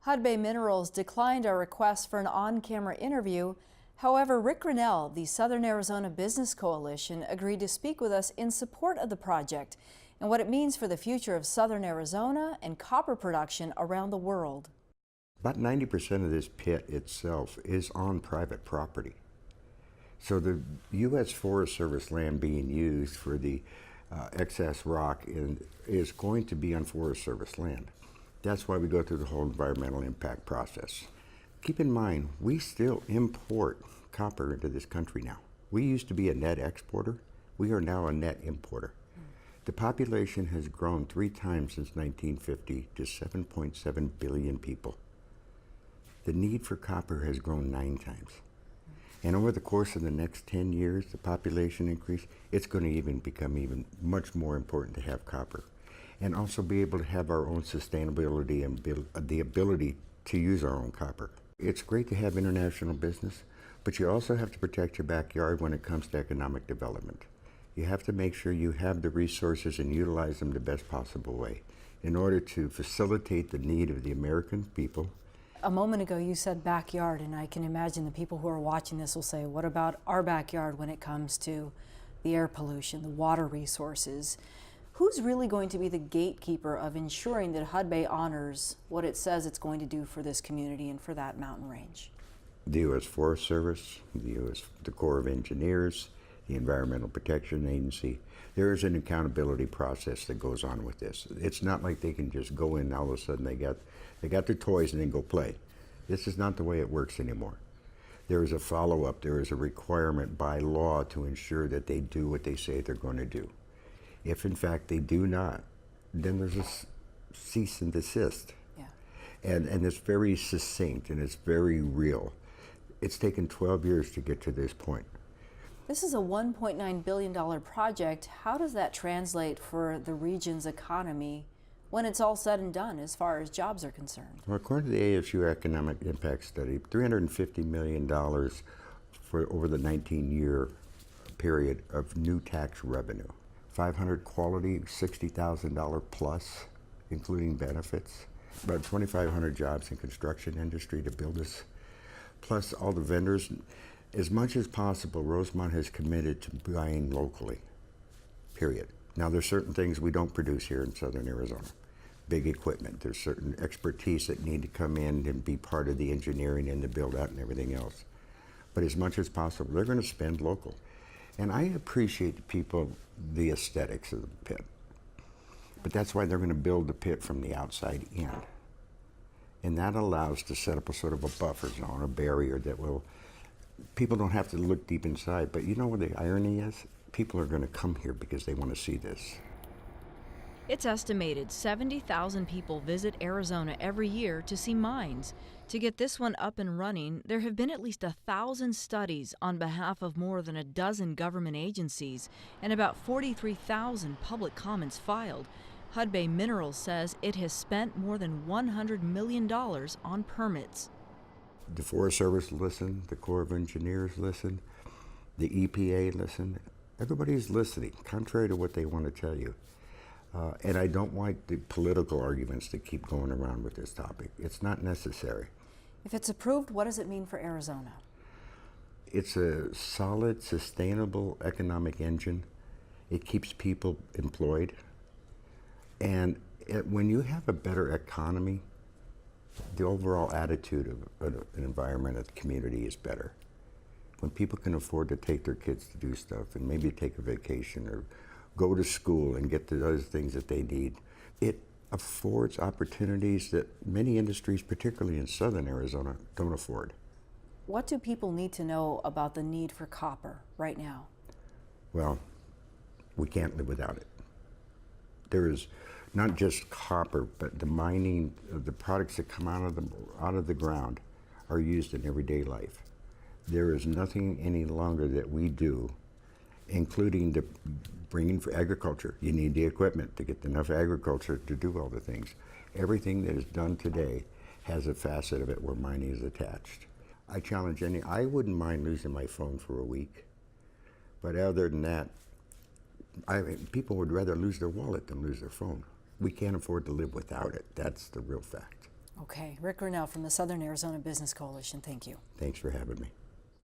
Hudbay Minerals declined our request for an on-camera interview. However, Rick Grinnell, the Southern Arizona Business Coalition, agreed to speak with us in support of the project and what it means for the future of Southern Arizona and copper production around the world. About 90% of this pit itself is on private property. So the U.S. Forest Service land being used for the excess rock is going to be on Forest Service land. That's why we go through the whole environmental impact process. Keep in mind, we still import copper into this country now. We used to be a net exporter. We are now a net importer. The population has grown 3 times since 1950 to 7.7 billion people. The need for copper has grown 9 times. And over the course of the next 10 years, the population increase, it's going to become much more important to have copper. And also be able to have our own sustainability and the ability to use our own copper. It's great to have international business, but you also have to protect your backyard when it comes to economic development. You have to make sure you have the resources and utilize them the best possible way in order to facilitate the need of the American people. A moment ago you said backyard, and I can imagine the people who are watching this will say, what about our backyard when it comes to the air pollution, the water resources? Who's really going to be the gatekeeper of ensuring that Hudbay honors what it says it's going to do for this community and for that mountain range? The U.S. Forest Service, the Corps of Engineers, the Environmental Protection Agency. There is an accountability process that goes on with this. It's not like they can just go in and all of a sudden they got their toys and then go play. This is not the way it works anymore. There is a follow-up, there is a requirement by law to ensure that they do what they say they're going to do. If in fact they do not, then there's a cease and desist. Yeah. And it's very succinct and it's very real. It's taken 12 years to get to this point. This is a $1.9 billion project. How does that translate for the region's economy when it's all said and done as far as jobs are concerned? Well, according to the ASU Economic Impact Study, $350 million for over the 19-year period of new tax revenue. 500 quality, $60,000 plus, including benefits. About 2,500 jobs in construction industry to build this, plus all the vendors. As much as possible, Rosemont has committed to buying locally, period. Now, there's certain things we don't produce here in Southern Arizona. Big equipment, there's certain expertise that need to come in and be part of the engineering and the build out and everything else. But as much as possible, they're going to spend local. And I appreciate the people, the aesthetics of the pit. But that's why they're going to build the pit from the outside in. And that allows to set up a sort of a buffer zone, a barrier that will, people don't have to look deep inside. But you know what the irony is? People are going to come here because they want to see this. It's estimated 70,000 people visit Arizona every year to see mines. To get this one up and running, there have been at least 1,000 studies on behalf of more than a dozen government agencies and about 43,000 public comments filed. Hudbay Minerals says it has spent more than $100 million on permits. The Forest Service listened, the Corps of Engineers listened, the EPA listened. Everybody's listening, contrary to what they want to tell you. And I don't like the political arguments that keep going around with this topic. It's not necessary. If it's approved, what does it mean for Arizona? It's a solid, sustainable economic engine. It keeps people employed. And when you have a better economy, the overall attitude of an environment of the community is better. When people can afford to take their kids to do stuff and maybe take a vacation or go to school and get the other things that they need, it affords opportunities that many industries, particularly in Southern Arizona, don't afford. What do people need to know about the need for copper right now? Well, we can't live without it. There is not just copper, but the mining, the products that come out of the ground are used in everyday life. There is nothing any longer that we do, including the bringing for agriculture. You need the equipment to get enough agriculture to do all the things. Everything that is done today has a facet of it where mining is attached. I challenge I wouldn't mind losing my phone for a week, but other than that, people would rather lose their wallet than lose their phone. We can't afford to live without it. That's the real fact. Okay, Rick Grinnell from the Southern Arizona Business Coalition, thank you. Thanks for having me.